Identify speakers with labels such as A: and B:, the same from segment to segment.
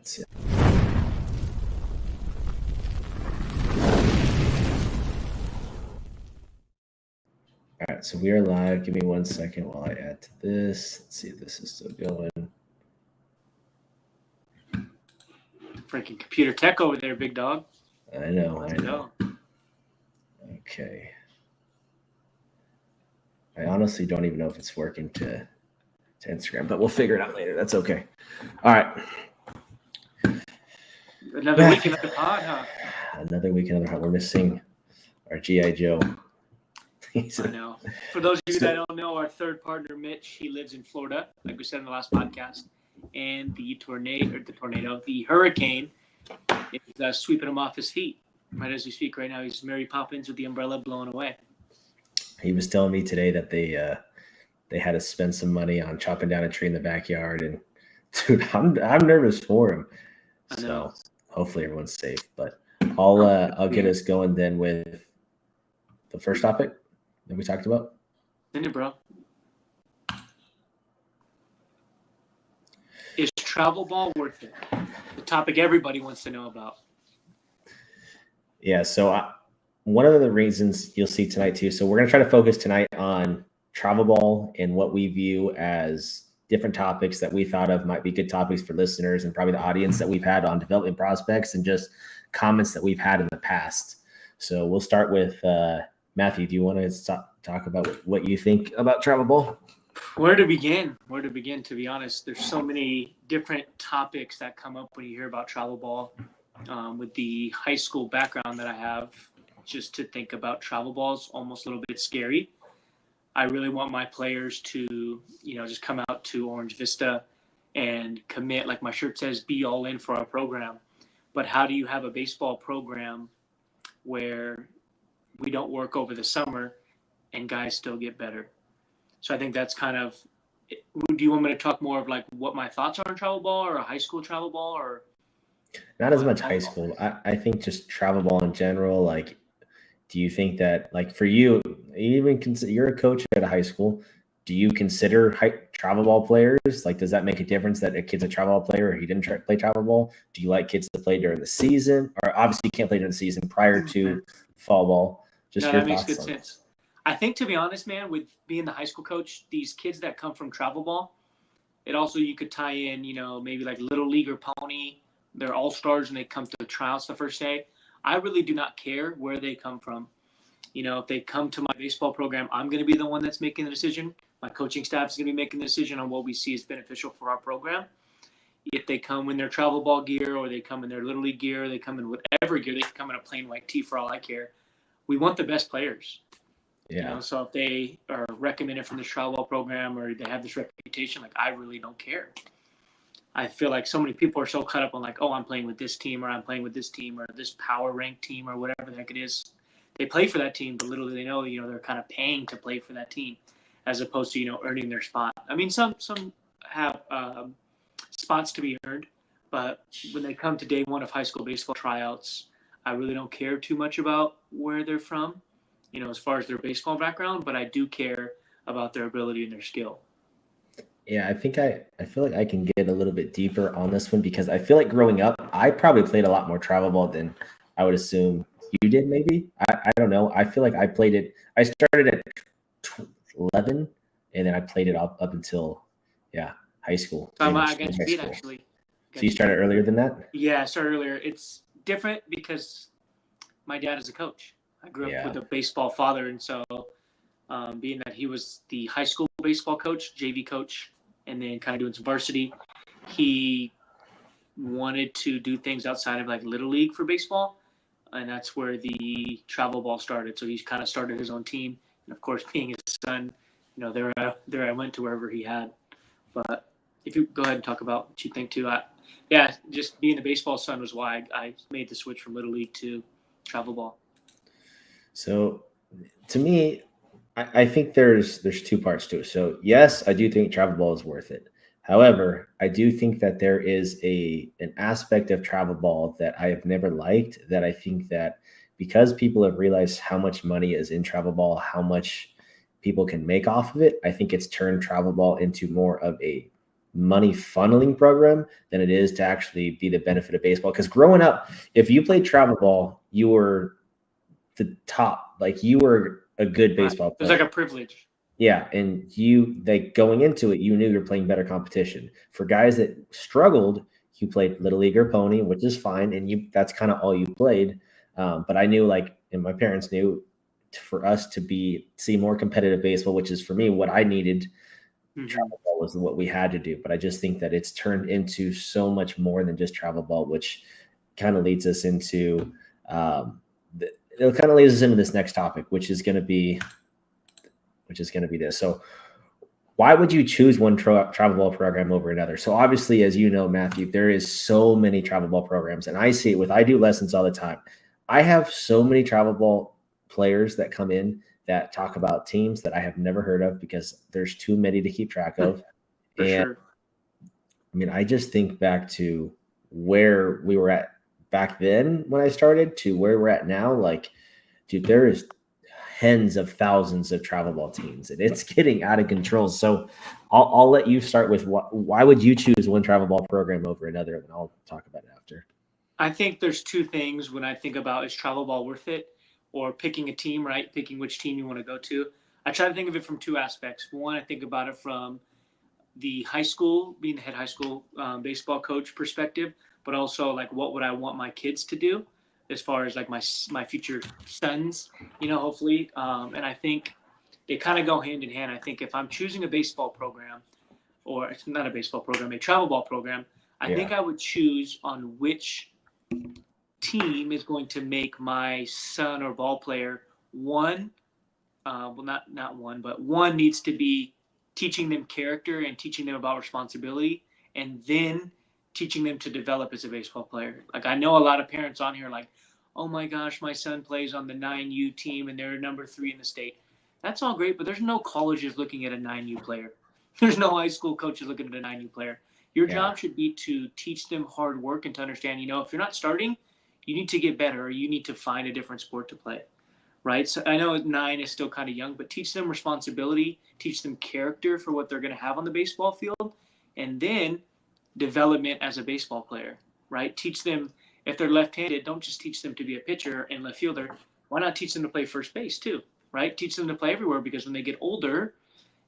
A: That's it. All right, so we are live. Give me 1 second while I add to this. Let's see if this is still going.
B: Freaking computer tech over there, big dog.
A: I know.
B: Let's go.
A: Okay. I honestly don't even know if it's working to Instagram, but we'll figure it out later. That's okay. All right.
B: Another week, another pod, huh?
A: Another week, another pod. We're missing our G.I. Joe.
B: I know. For those of you that don't know, our third partner, Mitch, he lives in Florida, like we said in the last podcast. And the hurricane is sweeping him off his feet. Right as we speak right now, he's Mary Poppins with the umbrella blowing away.
A: He was telling me today that they had to spend some money on chopping down a tree in the backyard, and dude, I'm nervous for him. So hopefully everyone's safe. But I'll get us going then with the first topic that we talked about.
B: Send it, bro. Is travel ball worth it? The topic everybody wants to know about.
A: Yeah, so one of the reasons you'll see tonight too. So we're going to try to focus tonight on travel ball and what we view as different topics that we thought of might be good topics for listeners and probably the audience that we've had on development prospects and just comments that we've had in the past. So we'll start with Matthew. Do you want to talk about what you think about travel ball?
B: Where to begin, to be honest. There's so many different topics that come up when you hear about travel ball. With the high school background that I have, just to think about travel ball is almost a little bit scary. I really want my players to, just come out to Orange Vista and commit, like my shirt says, be all in for our program. But how do you have a baseball program where we don't work over the summer and guys still get better? So I think that's kind of, do you want me to talk more of like what my thoughts are on travel ball or a high school travel ball or?
A: Not as much high school. I think just travel ball in general. Like, do you think that, like, for you, even you're a coach at a high school, do you consider travel ball players? Like, does that make a difference that a kid's a travel ball player or he didn't play travel ball? Do you like kids to play during the season? Or obviously you can't play during the season prior to fall ball. Just your
B: that makes
A: thoughts
B: good sense. I think, to be honest, man, with being the high school coach, these kids that come from travel ball, it also, you could tie in, maybe like Little League or Pony. They're all-stars and they come to the tryouts the first day. I really do not care where they come from. If they come to my baseball program, I'm going to be the one that's making the decision. My coaching staff is going to be making the decision on what we see as beneficial for our program. If they come in their travel ball gear or they come in their Little League gear, they come in whatever gear, they can come in a plain white tee for all I care. We want the best players.
A: Yeah.
B: So if they are recommended from this travel ball program or they have this reputation, like, I really don't care. I feel like so many people are so caught up on like, oh, I'm playing with this team or I'm playing with this team or this power ranked team or whatever the heck it is. They play for that team, but little do they know, they're kind of paying to play for that team as opposed to, earning their spot. I mean, some have spots to be earned, but when they come to day one of high school baseball tryouts, I really don't care too much about where they're from, as far as their baseball background, but I do care about their ability and their skill.
A: Yeah, I think I feel like I can get a little bit deeper on this one because I feel like growing up, I probably played a lot more travel ball than I would assume you did maybe. I don't know. I feel like I played it. I started at 11 and then I played it up until, high school.
B: I got you beat, actually.
A: So you started earlier than that?
B: Yeah, I started earlier. It's different because my dad is a coach. I grew up with a baseball father, and so being that he was the high school baseball coach, JV coach, and then kind of doing some varsity, he wanted to do things outside of like Little League for baseball, and that's where the travel ball started. So he's kind of started his own team, and of course, being his son, there I went to wherever he had. But if you go ahead and talk about what you think too, just being the baseball son was why I made the switch from Little League to travel ball.
A: So, to me, I think there's two parts to it. So yes, I do think travel ball is worth it. However, I do think that there is an aspect of travel ball that I have never liked, that I think that because people have realized how much money is in travel ball, how much people can make off of it, I think it's turned travel ball into more of a money funneling program than it is to actually be the benefit of baseball. Because growing up, if you played travel ball, you were the top. Like you were a good baseball
B: It was
A: player.
B: like a privilege.
A: Yeah, and you like going into it, you knew you're playing better competition. For guys that struggled, you played little league or pony, which is fine, and that's kind of all you played. But I knew, like, and my parents knew, for us to see more competitive baseball, which is for me what I needed. Travel ball was what we had to do. But I just think that it's turned into so much more than just travel ball, which kind of leads us into it kind of leads us into this next topic, which is going to be this. So why would you choose one travel ball program over another? So obviously, as you know, Matthew, there is so many travel ball programs, and I see it I do lessons all the time. I have so many travel ball players that come in that talk about teams that I have never heard of because there's too many to keep track of.
B: For sure.
A: I mean, I just think back to where we were at back then when I started to where we're at now. Like, dude, there is tens of thousands of travel ball teams, and it's getting out of control. So I'll let you start with why would you choose one travel ball program over another, and I'll talk about it after.
B: I think there's two things when I think about, is travel ball worth it, or picking a team, right? Picking which team you want to go to. I try to think of it from two aspects. One, I think about it from the high school, being the head high school baseball coach perspective, but also like what would I want my kids to do as far as like my future sons, hopefully. And I think they kind of go hand in hand. I think if I'm choosing a baseball program, or it's not a baseball program, a travel ball program, I think I would choose on which team is going to make my son or ball player one. Not one, but one needs to be teaching them character and teaching them about responsibility, and then teaching them to develop as a baseball player. Like, I know a lot of parents on here like, oh my gosh, my son plays on the 9U team and they're number 3 in the state. That's all great, but there's no colleges looking at a 9U player. There's no high school coaches looking at a 9U player. Your job should be to teach them hard work and to understand, if you're not starting, you need to get better, or you need to find a different sport to play. Right? So I know 9 is still kind of young, but teach them responsibility, teach them character for what they're going to have on the baseball field, and then development as a baseball player, right? Teach them, if they're left-handed, don't just teach them to be a pitcher and left fielder. Why not teach them to play first base too, right? Teach them to play everywhere, because when they get older,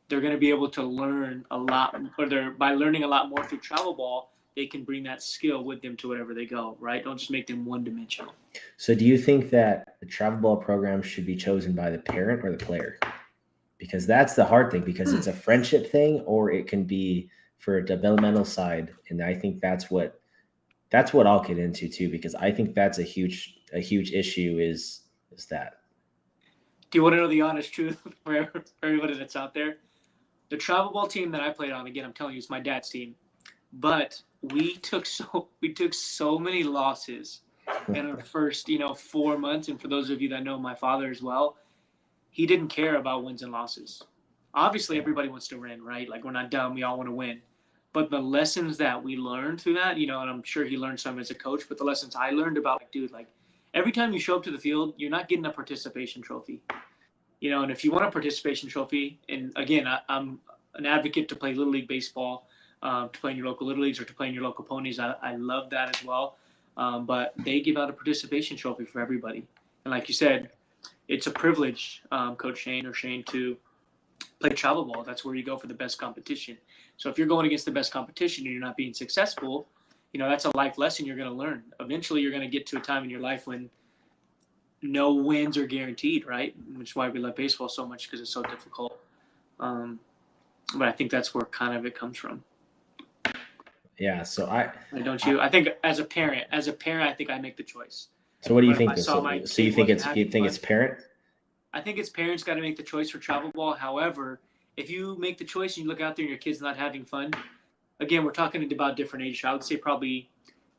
B: they're going to be able to learn a lot, or by learning a lot more through travel ball, they can bring that skill with them to wherever they go, right? Don't just make them one-dimensional.
A: So do you think that the travel ball program should be chosen by the parent or the player? Because that's the hard thing, because it's a friendship thing, or it can be for a developmental side. And I think that's what I'll get into too, because I think that's a huge issue is that.
B: Do you want to know the honest truth for everybody that's out there? The travel ball team that I played on, again, I'm telling you, it's my dad's team. But we took so many losses in our first, 4 months. And for those of you that know my father as well, he didn't care about wins and losses. Obviously, everybody wants to win, right? Like, we're not dumb. We all want to win. But the lessons that we learned through that, and I'm sure he learned some as a coach, but the lessons I learned about, like, dude, like, every time you show up to the field, you're not getting a participation trophy. And if you want a participation trophy, and again, I'm an advocate to play Little League Baseball, to play in your local Little Leagues or to play in your local ponies. I love that as well. But they give out a participation trophy for everybody. And like you said, it's a privilege, Coach Shane or Shane, to play travel ball. That's where you go for the best competition. So if you're going against the best competition and you're not being successful, that's a life lesson you're going to learn. Eventually, you're going to get to a time in your life when no wins are guaranteed, right? Which is why we love baseball so much, because it's so difficult. But I think that's where kind of it comes from.
A: Yeah. So
B: don't you? I think as a parent, I think I make the choice.
A: So what do you think?
B: So
A: you think it's parent?
B: I think it's parents got to make the choice for travel ball. However, if you make the choice and you look out there and your kid's not having fun, again, we're talking about different ages. I would say probably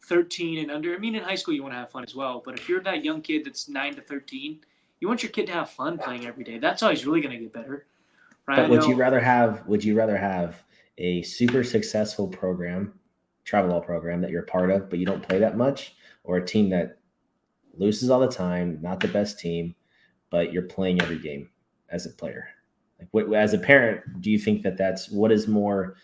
B: 13 and under. I mean, in high school you want to have fun as well, but if you're that young kid that's 9 to 13, you want your kid to have fun playing every day. That's how he's really going to get better, right?
A: But would you rather have a super successful travel ball program that you're part of, but you don't play that much, or a team that loses all the time, not the best team, but you're playing every game as a player? Like, as a parent, do you think that's what is more?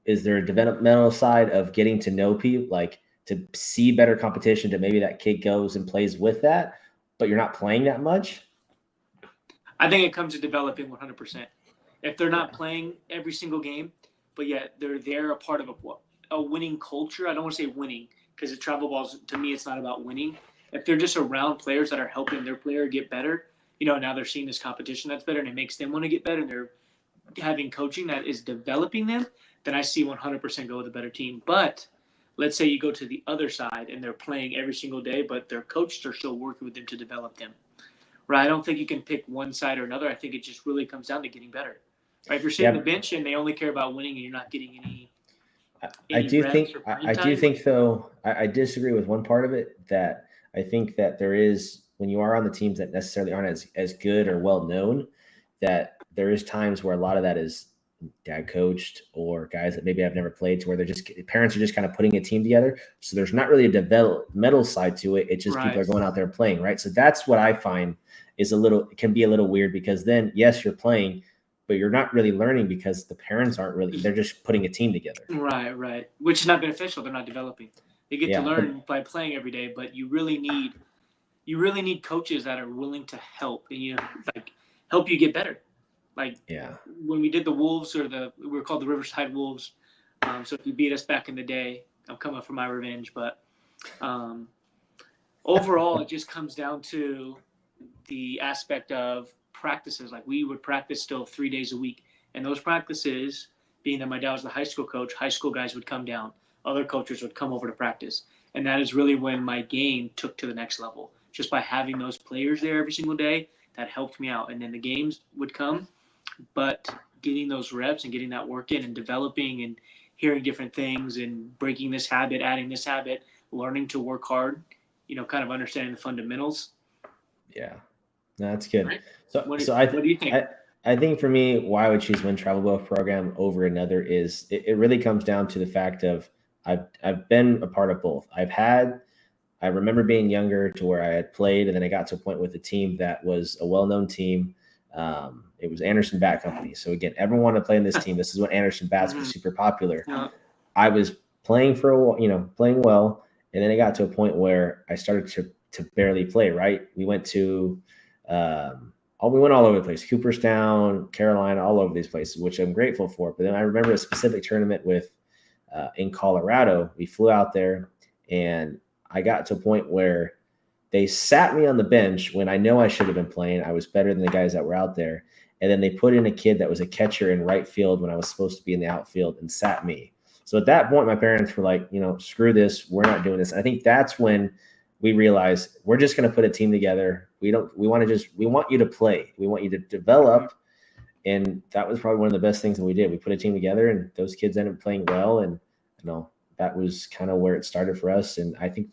A: is there a developmental side of getting to know people, like to see better competition, to maybe that kid goes and plays with that, but you're not playing that much?
B: I think it comes to developing 100%. If they're not
A: Yeah.
B: playing every single game, but yet they're a part of a winning culture. I don't want to say winning because at travel balls, to me, it's not about winning. If they're just around players that are helping their player get better, now they're seeing this competition that's better and it makes them want to get better, and they're having coaching that is developing them, then I see 100% go with a better team. But let's say you go to the other side and they're playing every single day, but their coaches are still working with them to develop them. Right? I don't think you can pick one side or another. I think it just really comes down to getting better. Right? If you're sitting on the bench and they only care about winning and you're not getting
A: I do
B: reps
A: think
B: or playing
A: I do
B: time,
A: think though I disagree with one part of it, that I think that there is, when you are on the teams that necessarily aren't as good or well known, that there is times where a lot of that is dad coached or guys that maybe have never played, to where they're just, parents are just kind of putting a team together. So there's not really a developmental side to it. It's just people
B: right?
A: are going out there playing, right? So that's what I find is it can be a little weird, because then yes, you're playing, but you're not really learning because the parents aren't really, they're just putting a team together.
B: Right. Which is not beneficial. They're not developing. They get to
A: Yeah.
B: learn by playing every day, but you really need coaches that are willing to help and like help you get better. Like
A: Yeah.
B: when we did the Wolves, we were called the Riverside Wolves. So if you beat us back in the day, I'm coming for my revenge. But overall, it just comes down to the aspect of practices. Like we would practice still 3 days a week, and those practices, being that my dad was the high school coach, high school guys would come down, other coaches would come over to practice, and that is really when my game took to the next level. Just by having those players there every single day, that helped me out, and then the games would come, but getting those reps and getting that work in and developing and hearing different things and breaking this habit, adding this habit, learning to work hard, kind of understanding the fundamentals.
A: Yeah. No, that's good.
B: Right.
A: So,
B: What
A: so
B: do you think?
A: I think for me, why I would choose one travel ball program over another is it really comes down to the fact of I've been a part of both. I remember being younger to where I had played, and then I got to a point with a team that was a well-known team. It was Anderson Bat Company. So again, everyone wanted to play in this team. This is when Anderson Bats was super popular. I was playing for a while, playing well, and then it got to a point where I started to barely play. Right, we went all over the place, Cooperstown, Carolina, all over these places, which I'm grateful for. But then I remember a specific tournament in Colorado. We flew out there, and I got to a point where they sat me on the bench when I know I should have been playing. I was better than the guys that were out there. And then they put in a kid that was a catcher in right field when I was supposed to be in the outfield, and sat me. So at that point, my parents were like, screw this. We're not doing this. And I think that's when we realized we're just going to put a team together. We want you to play. We want you to develop. And that was probably one of the best things that we did. We put a team together, and those kids ended up playing well. And, that was kind of where it started for us. And I think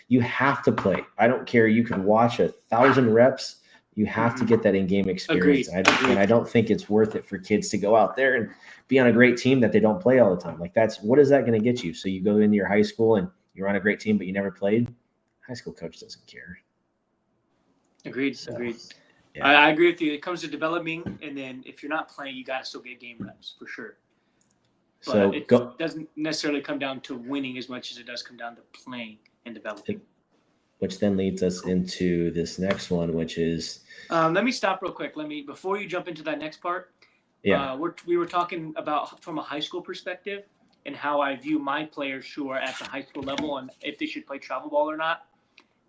A: you have to play. I don't care. You could watch 1,000 reps. You have to get that in-game experience.
B: Agreed.
A: And I don't think it's worth it for kids to go out there and be on a great team that they don't play all the time. Like what is that going to get you? So you go into your high school and you're on a great team, but you never played. High school coach doesn't care.
B: Agreed.
A: Yeah.
B: I agree with you. It comes to developing, and then if you're not playing, you got to still get game reps for sure. But it doesn't necessarily come down to winning as much as it does come down to playing and developing.
A: Which then leads us into this next one, which is.
B: Let me stop real quick. Before you jump into that next part.
A: Yeah.
B: We were talking about from a high school perspective and how I view my players who are at the high school level and if they should play travel ball or not.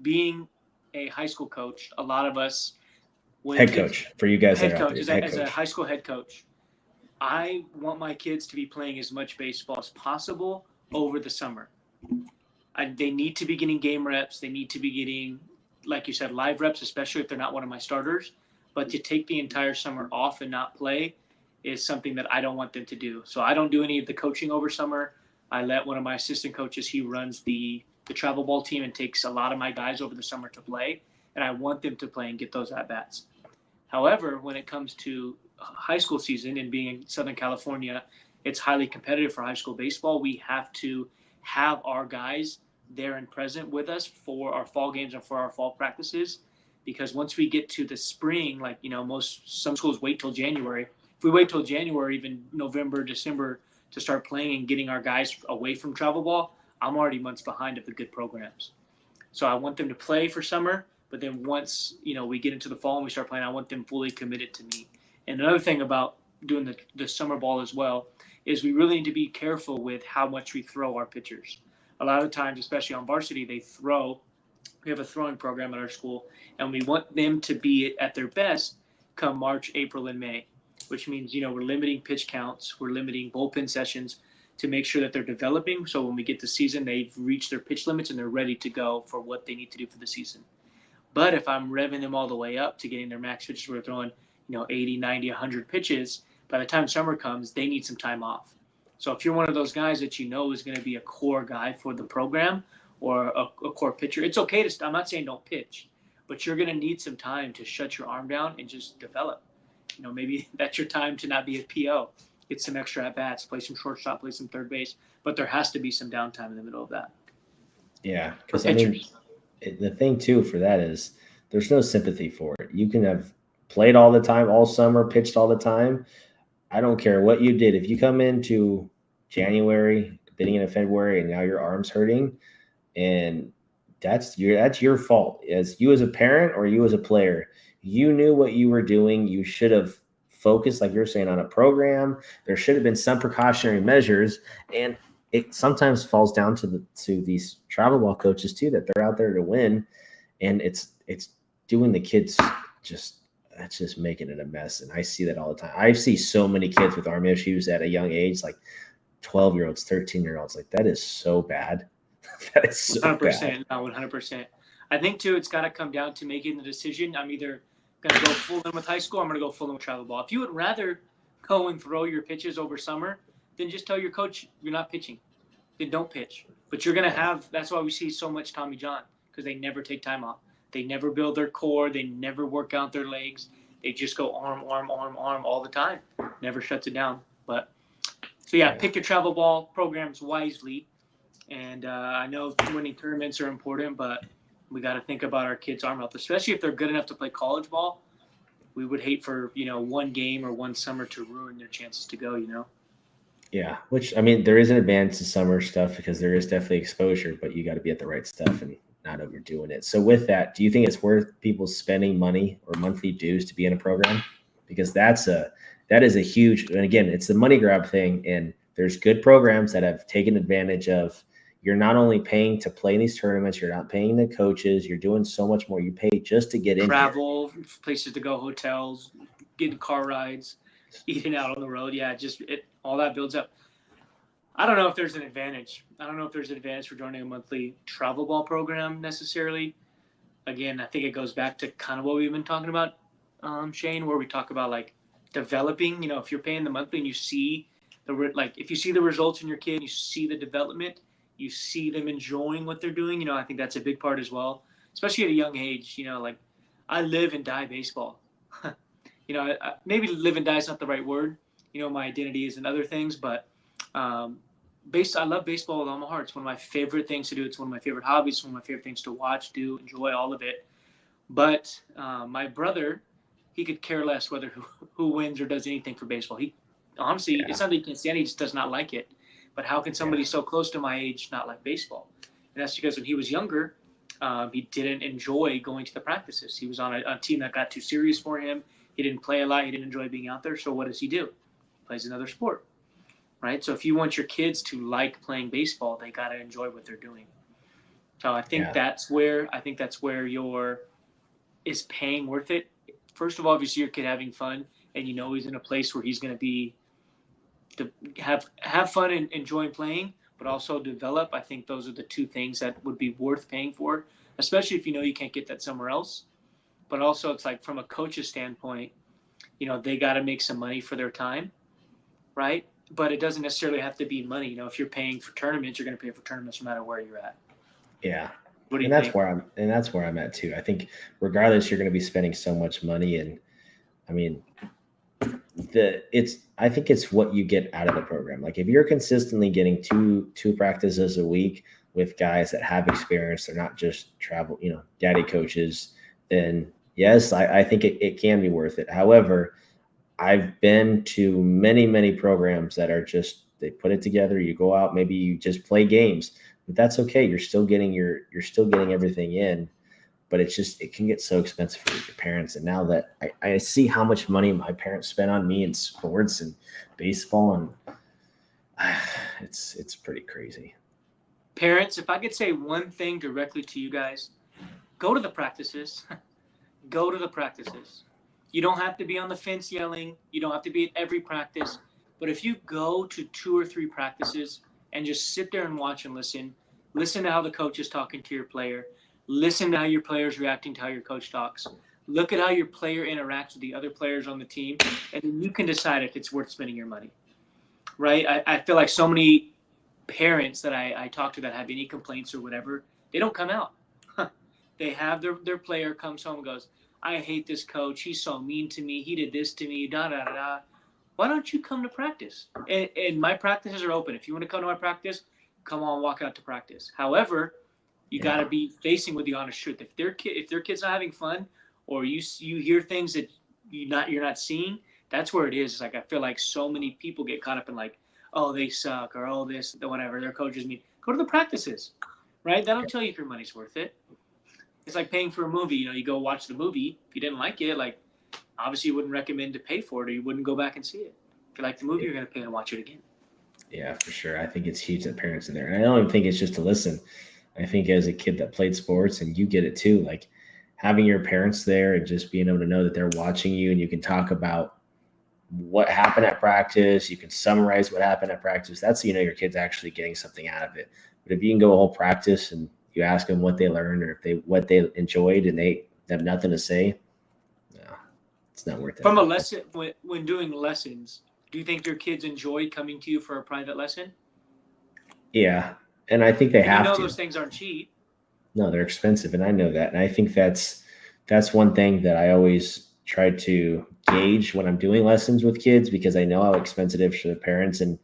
B: Being a high school coach, a lot of us.
A: Head coach for you guys.
B: As a high school head coach. I want my kids to be playing as much baseball as possible over the summer. They need to be getting game reps. They need to be getting, like you said, live reps, especially if they're not one of my starters. But to take the entire summer off and not play is something that I don't want them to do. So I don't do any of the coaching over summer. I let one of my assistant coaches, he runs the travel ball team and takes a lot of my guys over the summer to play. And I want them to play and get those at-bats. However, when it comes to high school season and being in Southern California, it's highly competitive for high school baseball. We have to have our guys there and present with us for our fall games and for our fall practices, because once we get to the spring, some schools wait till January. If we wait till January, even November, December to start playing and getting our guys away from travel ball, I'm already months behind of the good programs. So I want them to play for summer, but then once, we get into the fall and we start playing, I want them fully committed to me. And another thing about doing the summer ball as well is we really need to be careful with how much we throw our pitchers. A lot of times, especially on varsity, we have a throwing program at our school, and we want them to be at their best come March, April, and May, which means, we're limiting pitch counts, we're limiting bullpen sessions to make sure that they're developing. So when we get to season, they've reached their pitch limits and they're ready to go for what they need to do for the season. But if I'm revving them all the way up to getting their max pitches, we're throwing, 80, 90, 100 pitches, by the time summer comes, they need some time off. So if you're one of those guys that is going to be a core guy for the program or a core pitcher, it's okay to, I'm not saying don't pitch, but you're going to need some time to shut your arm down and just develop. Maybe that's your time to not be a PO, get some extra at-bats, play some shortstop, play some third base, but there has to be some downtime in the middle of that.
A: Yeah, because the thing too for that is there's no sympathy for it. You can have played all the time, all summer, pitched all the time. I don't care what you did. If you come into January, beginning of February, and now your arm's hurting, and that's your fault. As you as a parent or you as a player, you knew what you were doing. You should have focused, like you're saying, on a program. There should have been some precautionary measures, and it sometimes falls down to these travel ball coaches too, that they're out there to win, and it's doing the kids that's just making it a mess. And I see that all the time. I see so many kids with arm issues at a young age, like 12-year-olds, 13-year-olds. Like, that is so bad. That is so
B: 100%,
A: bad.
B: No, 100%. I think too, it's got to come down to making the decision. I'm either going to go full in with high school, I'm going to go full in with travel ball. If you would rather go and throw your pitches over summer, then just tell your coach you're not pitching. Then don't pitch. But you're going to have, that's why we see so much Tommy John, because they never take time off. They never build their core. They never work out their legs. They just go arm all the time. Never shuts it down. But so yeah, pick your travel ball programs wisely. And I know winning tournaments are important, but we got to think about our kids' arm health, especially if they're good enough to play college ball. We would hate for, one game or one summer to ruin their chances to go,
A: Yeah, which, I mean, there is an advantage to summer stuff because there is definitely exposure, but you got to be at the right stuff and not overdoing it. So with that, do you think it's worth people spending money or monthly dues to be in a program? Because that is a huge, and again, it's the money grab thing. And there's good programs that have taken advantage of, you're not only paying to play in these tournaments, you're not paying the coaches, you're doing so much more. You pay just to get in
B: travel, places to go, hotels, getting car rides, eating out on the road. Yeah, all that builds up. I don't know if there's an advantage. I don't know if there's an advantage for joining a monthly travel ball program necessarily. Again, I think it goes back to kind of what we've been talking about, Shane, where we talk about like developing. If you're paying the monthly and you see if you see the results in your kid, you see the development, you see them enjoying what they're doing. I think that's a big part as well, especially at a young age. Like I live and die baseball. Maybe live and die is not the right word. My identity is in other things, but I love baseball with all my heart. It's one of my favorite things to do. It's one of my favorite hobbies. It's one of my favorite things to watch, do, enjoy, all of it. But my brother, he could care less whether who wins or does anything for baseball. He honestly, It's not that he can't stand it, he just does not like it. But how can somebody so close to my age not like baseball? And that's because when he was younger, he didn't enjoy going to the practices. He was on a team that got too serious for him. He didn't play a lot. He didn't enjoy being out there. So what does he do? He plays another sport, right? So if you want your kids to like playing baseball, they got to enjoy what they're doing. So I think that's where is paying worth it. First of all, if you see your kid having fun and he's in a place where he's going to be to have fun and enjoy playing, but also develop. I think those are the two things that would be worth paying for, especially if you can't get that somewhere else. But also it's like from a coach's standpoint, they got to make some money for their time, right? But it doesn't necessarily have to be money. If you're paying for tournaments, you're going to pay for tournaments no matter where you're at.
A: Yeah.
B: What do you
A: think? That's where I'm at too. I think regardless, you're going to be spending so much money, and I mean, I think it's what you get out of the program. Like if you're consistently getting two practices a week with guys that have experience, they're not just travel, daddy coaches, then yes, I think it can be worth it. However, I've been to many, many programs that are just they put it together. You go out, maybe you just play games, but that's okay. You're still getting everything in. But it can get so expensive for your parents. And now that I see how much money my parents spent on me in sports and baseball, and it's pretty crazy.
B: Parents, if I could say one thing directly to you guys, go to the practices. Go to the practices. You don't have to be on the fence yelling. You don't have to be at every practice. But if you go to 2 or 3 practices and just sit there and watch and listen to how the coach is talking to your player, listen to how your player is reacting to how your coach talks, look at how your player interacts with the other players on the team, and then you can decide if it's worth spending your money. Right? I feel like so many parents that I talk to that have any complaints or whatever, they don't come out. They have their player comes home and goes, I hate this coach. He's so mean to me. He did this to me. Da da da da. Why don't you come to practice? And my practices are open. If you want to come to my practice, come on, walk out to practice. However, you got to be facing with the honest truth. If their kid's not having fun, or you hear things that you're not seeing, that's where it is. It's like I feel like so many people get caught up in like, oh, they suck, or oh, this, whatever, their coaches mean. Go to the practices, right? That'll tell you if your money's worth it. It's like paying for a movie. You go watch the movie. If you didn't like it, like obviously you wouldn't recommend to pay for it, or you wouldn't go back and see it. If you like the movie, you're going to pay and watch it again.
A: Yeah, for sure. I think it's huge that parents are there. And I don't even think it's just to listen. I think as a kid that played sports, and you get it too, like having your parents there and just being able to know that they're watching you, and you can talk about what happened at practice. You can summarize what happened at practice. That's, your kid's actually getting something out of it. But if you can go a whole practice and you ask them what they learned, or what they enjoyed, and they have nothing to say, no, it's not worth it.
B: From a lesson, when doing lessons, do you think your kids enjoy coming to you for a private lesson?
A: Yeah, and I think they have to.
B: Those things aren't cheap.
A: No, they're expensive, and I know that. And I think that's one thing that I always try to gauge when I'm doing lessons with kids, because I know how expensive it is for the parents. And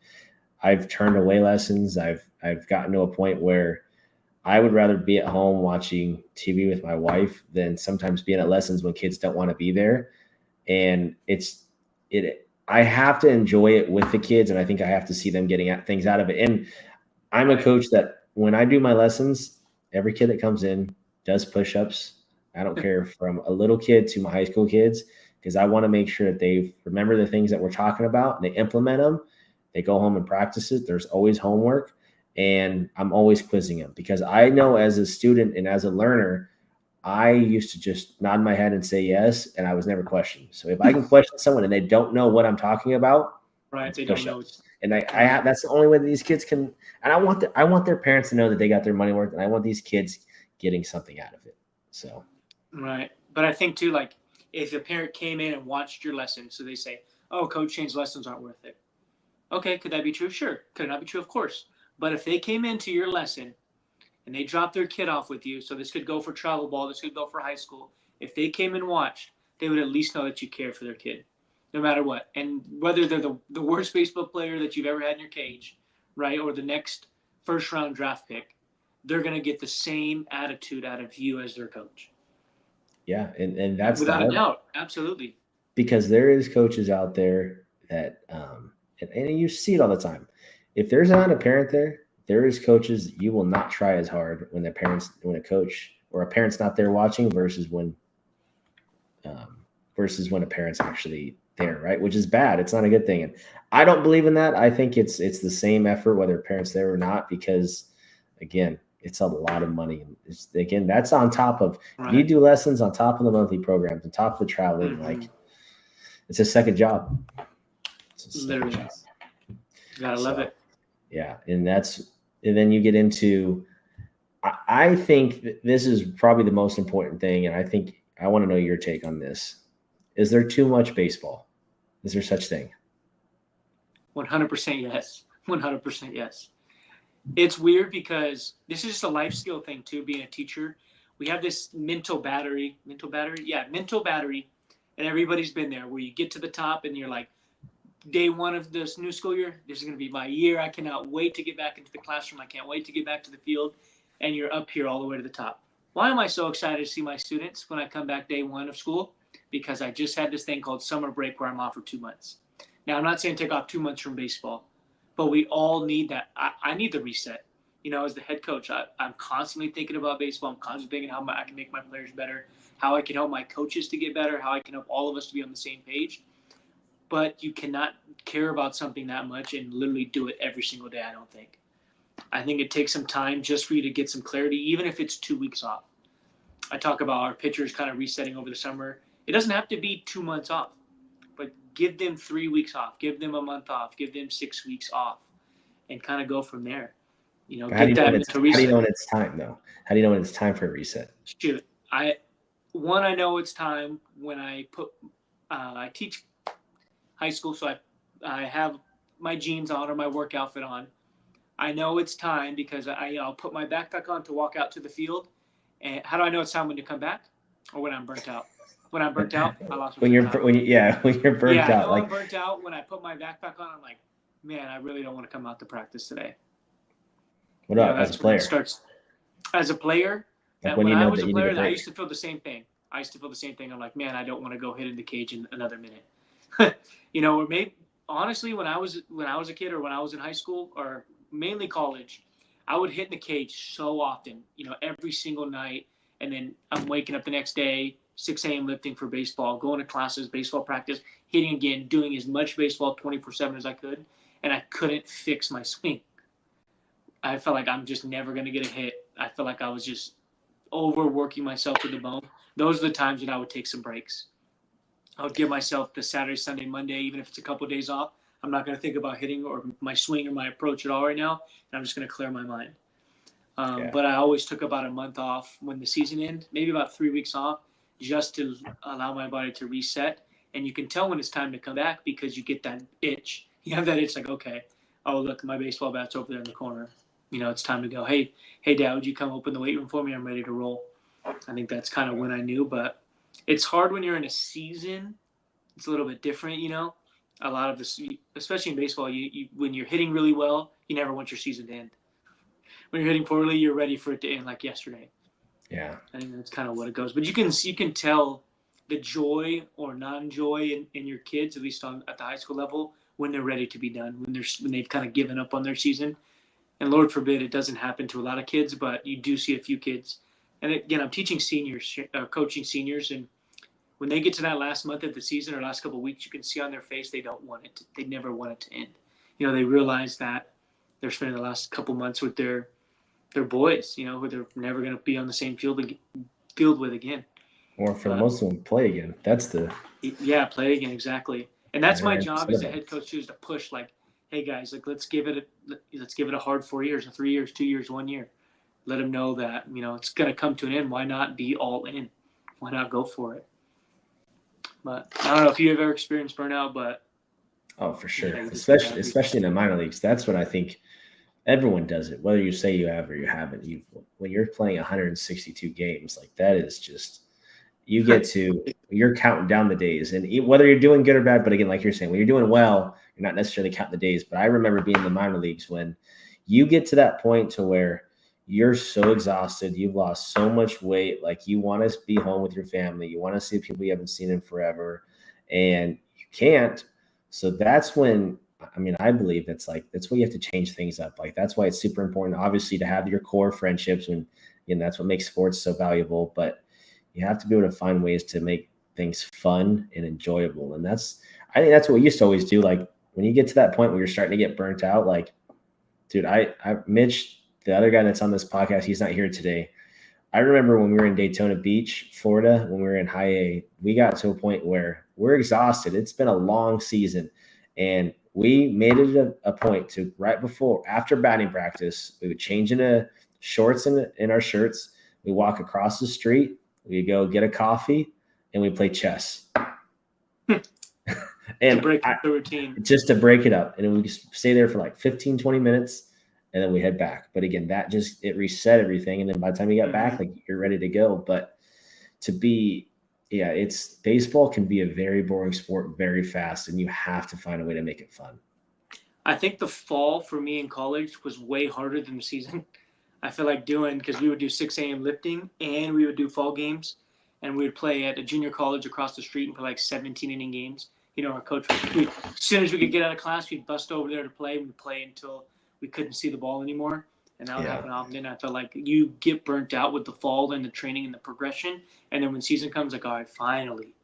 A: I've turned away lessons. I've gotten to a point where I would rather be at home watching TV with my wife than sometimes being at lessons when kids don't want to be there. And I have to enjoy it with the kids, and I think I have to see them getting things out of it. And I'm a coach that when I do my lessons, every kid that comes in does push-ups. I don't care, from a little kid to my high school kids, because I want to make sure that they remember the things that we're talking about and they implement them. They go home and practice it. There's always homework. And I'm always quizzing them, because I know as a student and as a learner, I used to just nod my head and say yes, and I was never questioned. So if I can question someone and they don't know what I'm talking about,
B: right? They don't know.
A: And that's the only way that these kids can. And I want their parents to know that they got their money worth, and I want these kids getting something out of it. So
B: right, but I think too, like if a parent came in and watched your lesson, so they say, "Oh, Coach Shane's lessons aren't worth it." Okay, could that be true? Sure. Could it not be true? Of course. But if they came into your lesson and they dropped their kid off with you, so this could go for travel ball, this could go for high school. If they came and watched, they would at least know that you care for their kid, no matter what. And whether they're the worst baseball player that you've ever had in your cage, right, or the next first-round draft pick, they're going to get the same attitude out of you as their coach.
A: Yeah, and that's
B: without a doubt, absolutely.
A: Because there is coaches out there that, and you see it all the time. If there's not a parent there is coaches you will not try as hard when a coach or a parent's not there watching versus when a parent's actually there, right? Which is bad. It's not a good thing. And I don't believe in that. I think it's the same effort whether a parent's there or not, because again, it's a lot of money. Again, that's on top of, right. You do lessons on top of the monthly programs, on top of the traveling, like it's a second job.
B: Literally. Job. You gotta love it.
A: Yeah. And then you get into, I think this is probably the most important thing. And I think I want to know your take on this. Is there too much baseball? Is there such thing?
B: 100% yes. 100% yes. It's weird because this is just a life skill thing too, being a teacher. We have this mental battery. And everybody's been there where you get to the top and you're like, day one of this new school year, this is going to be my year. I cannot wait to get back into the classroom. I can't wait to get back to the field. And you're up here all the way to the top. Why am I so excited to see my students when I come back day one of school? Because I just had this thing called summer break where I'm off for 2 months. Now, I'm not saying take off 2 months from baseball, but we all need that. I need the reset. As the head coach, I'm constantly thinking about baseball. I'm constantly thinking how I can make my players better, how I can help my coaches to get better, how I can help all of us to be on the same page. But you cannot care about something that much and literally do it every single day, I don't think. I think it takes some time just for you to get some clarity, even if it's 2 weeks off. I talk about our pitchers kind of resetting over the summer. It doesn't have to be 2 months off, but give them 3 weeks off, give them a month off, give them 6 weeks off, and kind of go from there.
A: How do
B: Get
A: you know
B: that
A: when it's
B: mental
A: how do you
B: reset.
A: know when it's time though? How do you know when it's time for a reset?
B: Shoot, I know it's time when I teach high school, so I have my jeans on or my work outfit on. I know it's time because I'll put my backpack on to walk out to the field. And how do I know it's time when to come back, or when I'm burnt out? When I'm burnt out, I lost my
A: When you're
B: time.
A: when you're burnt
B: I
A: out,
B: know
A: like
B: I'm burnt out when I put my backpack on. I'm like, man, I really don't want to come out to practice today.
A: what about as a
B: That's when it
A: player?
B: starts. As a player,
A: Like when
B: when
A: you
B: I
A: know
B: was
A: that
B: a
A: you need a
B: player, I
A: break.
B: used to feel the same thing. I'm like, man, I don't want to go hit in the cage in another minute. Or maybe honestly, when I was a kid or when I was in high school or mainly college, I would hit in the cage so often, every single night. And then I'm waking up the next day, 6 a.m. lifting for baseball, going to classes, baseball practice, hitting again, doing as much baseball 24/7 as I could. And I couldn't fix my swing. I felt like I'm just never going to get a hit. I felt like I was just overworking myself to the bone. Those are the times when I would take some breaks. I would give myself the Saturday, Sunday, Monday, even if it's a couple of days off. I'm not going to think about hitting or my swing or my approach at all right now. And I'm just going to clear my mind.
A: Yeah.
B: But I always took about a month off when the season ended, maybe about 3 weeks off, just to allow my body to reset. And you can tell when it's time to come back because you get that itch. You have that itch like, okay, oh, look, my baseball bat's over there in the corner. It's time to go. Hey, Dad, would you come open the weight room for me? I'm ready to roll. I think that's kind of when I knew. But it's hard when you're in a season. It's a little bit different, A lot of this, especially in baseball, when you're hitting really well, you never want your season to end. When you're hitting poorly, you're ready for it to end like yesterday.
A: Yeah.
B: I think that's kind of what it goes. But you can tell the joy or non-joy in your kids, at least at the high school level, when they're ready to be done, when they've kind of given up on their season. And Lord forbid it doesn't happen to a lot of kids, but you do see a few kids. And again, I'm teaching seniors, coaching seniors, and when they get to that last month of the season or last couple of weeks, you can see on their face they don't want it. They never want it to end. They realize that they're spending the last couple months with their boys, who they're never going to be on the same field with again.
A: Or for most of them, play again. That's the
B: play again, exactly. And that's my job
A: 99%
B: as
A: of
B: a
A: them.
B: head coach too, is to push like, hey guys, like let's give it a hard 4 years, 3 years, 2 years, 1 year. Let them know that it's going to come to an end. Why not be all in? Why not go for it? But I don't know if you have ever experienced burnout, but
A: Oh, for sure.
B: yeah,
A: Especially in the minor leagues. That's what I think everyone does it. Whether you say you have or you haven't. When you're playing 162 games, like that is just you're counting down the days, and whether you're doing good or bad. But again, like you're saying, when you're doing well, you're not necessarily counting the days. But I remember being in the minor leagues when you get to that point to where you're so exhausted, you've lost so much weight, like you want to be home with your family, you want to see people you haven't seen in forever, and you can't. So that's when, I believe that's why you have to change things up. Like that's why it's super important, obviously, to have your core friendships, and that's what makes sports so valuable. But you have to be able to find ways to make things fun and enjoyable. And I think that's what we used to always do. Like when you get to that point where you're starting to get burnt out, like, dude, Mitch, the other guy that's on this podcast, he's not here today. I remember when we were in Daytona Beach, Florida, when we were in high A, we got to a point where we're exhausted. It's been a long season. And we made it a point to after batting practice, we would change into shorts in our shirts. We walk across the street. We go get a coffee and we play chess. And
B: to break the routine.
A: Just to break it up. And then we just stay there for like 15, 20 minutes. And then we head back. But again, it reset everything. And then by the time you got back, like you're ready to go. But baseball can be a very boring sport very fast, and you have to find a way to make it fun.
B: I think the fall for me in college was way harder than the season. I feel like because we would do 6 a.m. lifting and we would do fall games, and we would play at a junior college across the street and play like 17 inning games. Our coach, as soon as we could get out of class, we'd bust over there to play. We'd play until we couldn't see the ball anymore. And that would happen often. I felt like you get burnt out with the fall and the training and the progression. And then when season comes, like, all right, finally.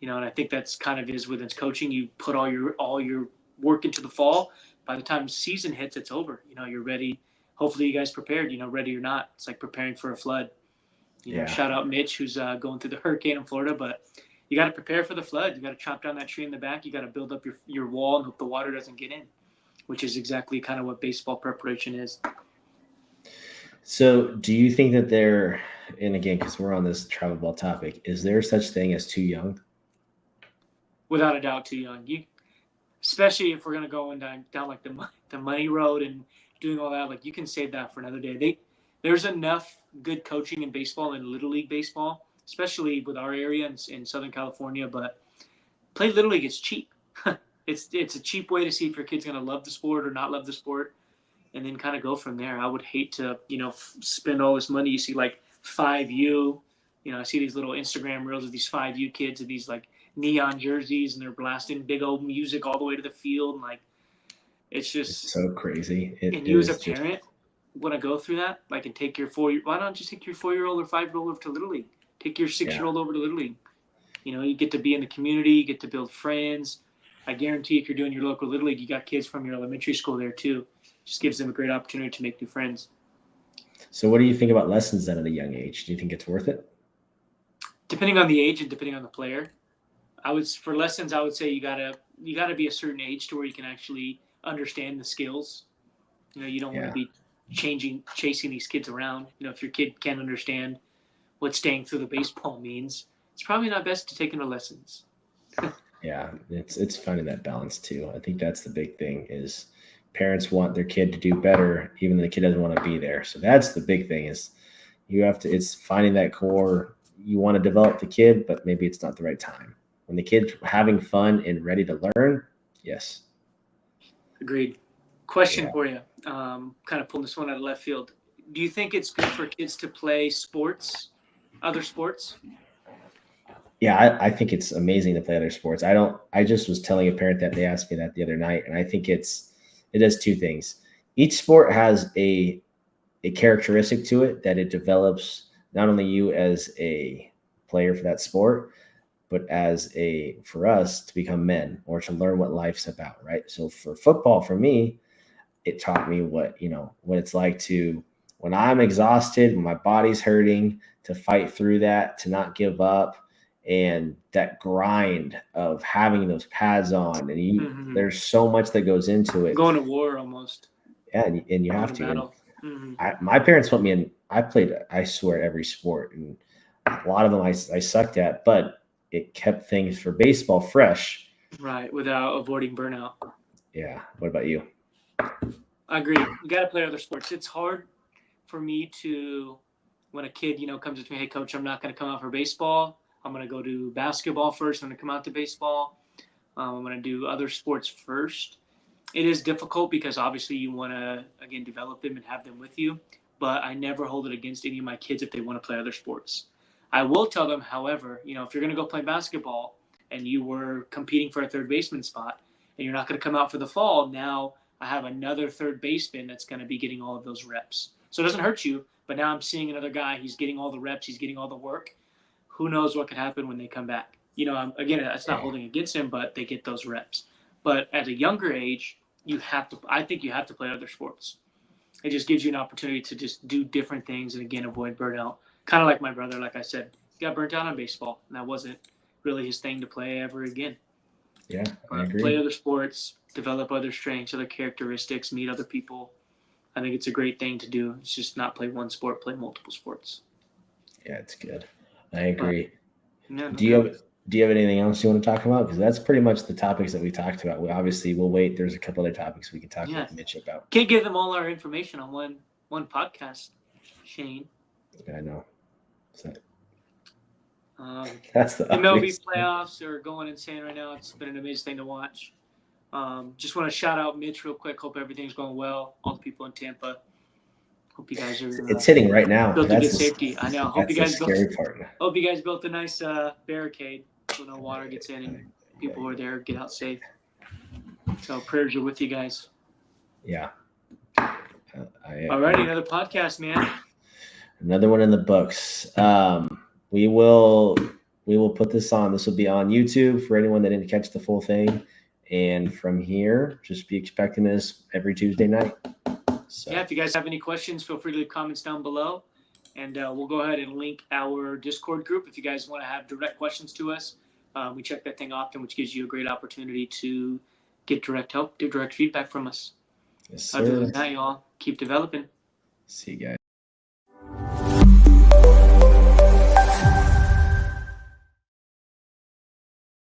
B: And I think that's kind of is within coaching. You put all your work into the fall. By the time season hits, it's over. You're ready. Hopefully you guys prepared, ready or not. It's like preparing for a flood. Shout out Mitch, who's going through the hurricane in Florida, but you got to prepare for the flood. You got to chop down that tree in the back. You got to build up your wall and hope the water doesn't get in, which is exactly kind of what baseball preparation is.
A: So do you think that and again, because we're on this travel ball topic, is there such thing as too young?
B: Without a doubt, too young. Especially if we're going to go down like the money road and doing all that, like you can save that for another day. There's enough good coaching in baseball and Little League baseball, especially with our area in Southern California, but play Little League is cheap. It's a cheap way to see if your kid's going to love the sport or not love the sport, and then kind of go from there. I would hate to, spend all this money. You see like 5U, I see these little Instagram reels of these 5U kids and these like neon jerseys, and they're blasting big old music all the way to the field. And like, it's
A: so crazy.
B: And you as a parent want to go through that, like, and take your why not just take your 4-year-old or 5-year-old over to Little League? Take your 6-year-old over to Little League. You get to be in the community, you get to build friends. I guarantee if you're doing your local Little League, you got kids from your elementary school there too. Just gives them a great opportunity to make new friends.
A: So what do you think about lessons then at a young age? Do you think it's worth it?
B: Depending on the age and depending on the player. For lessons, I would say you gotta be a certain age to where you can actually understand the skills. You don't want to be chasing these kids around. If your kid can't understand what staying through the baseball means, it's probably not best to take them to lessons.
A: Yeah, it's finding that balance too. I think that's the big thing is parents want their kid to do better, even though the kid doesn't want to be there. So that's the big thing is it's finding that core. You want to develop the kid, but maybe it's not the right time. When the kid's having fun and ready to learn, yes.
B: Agreed. Question for you, kind of pulling this one out of left field. Do you think it's good for kids to play other sports?
A: Yeah, I think it's amazing to play other sports. I just was telling a parent that they asked me that the other night, and I think it does two things. Each sport has a characteristic to it that it develops not only you as a player for that sport, but for us to become men or to learn what life's about, right? So for football, for me, it taught me what it's like to, when I'm exhausted, when my body's hurting, to fight through that, to not give up, and that grind of having those pads on, and there's so much that goes into it.
B: Going to war almost.
A: Yeah, and you have to. My parents put me in. I played, I swear, every sport, and a lot of them I sucked at, but it kept things for baseball fresh.
B: Right, without avoiding burnout.
A: Yeah. What about you?
B: I agree. You got to play other sports. It's hard for me when a kid, comes to me, hey, coach, I'm not going to come out for baseball. I'm going to go do basketball first. I'm going to come out to baseball. I'm going to do other sports first. It is difficult because obviously you want to, again, develop them and have them with you. But I never hold it against any of my kids if they want to play other sports. I will tell them, however, if you're going to go play basketball and you were competing for a third baseman spot and you're not going to come out for the fall, now I have another third baseman that's going to be getting all of those reps. So it doesn't hurt you, but now I'm seeing another guy. He's getting all the reps. He's getting all the work. Who knows what could happen when they come back? Again, that's not holding against him, but they get those reps. But at a younger age, I think you have to play other sports. It just gives you an opportunity to just do different things and, again, avoid burnout. Kind of like my brother, like I said, he got burnt out on baseball, and that wasn't really his thing to play ever again.
A: Yeah, I agree.
B: Play other sports, develop other strengths, other characteristics, meet other people. I think it's a great thing to do. It's just not play one sport, play multiple sports.
A: Yeah, it's good. I agree.
B: Do you
A: have anything else you want to talk about? Because that's pretty much the topics that we talked about. We'll wait. There's a couple other topics we can talk with Mitch about.
B: Can't give them all our information on one podcast, Shane.
A: I know. So, that's the
B: MLB playoffs are going insane right now. It's been an amazing thing to watch. Just want to shout out Mitch real quick. Hope everything's going well. All the people in Tampa. Hope you guys are.
A: It's hitting right now.
B: Built a good safety. I know. Hope you guys
A: scary part.
B: Hope you guys built a nice barricade so no water gets in. people who are there get out safe. So prayers are with you guys.
A: Yeah.
B: All right, another podcast, man.
A: Another one in the books. We will put this on. This will be on YouTube for anyone that didn't catch the full thing. And from here, just be expecting this every Tuesday night. So.
B: Yeah, if you guys have any questions, feel free to leave comments down below. And we'll go ahead and link our Discord group if you guys want to have direct questions to us. We check that thing often, which gives you a great opportunity to get direct help, get direct feedback from us.
A: Yes, sir.
B: Other than that, y'all, keep developing.
A: See you guys.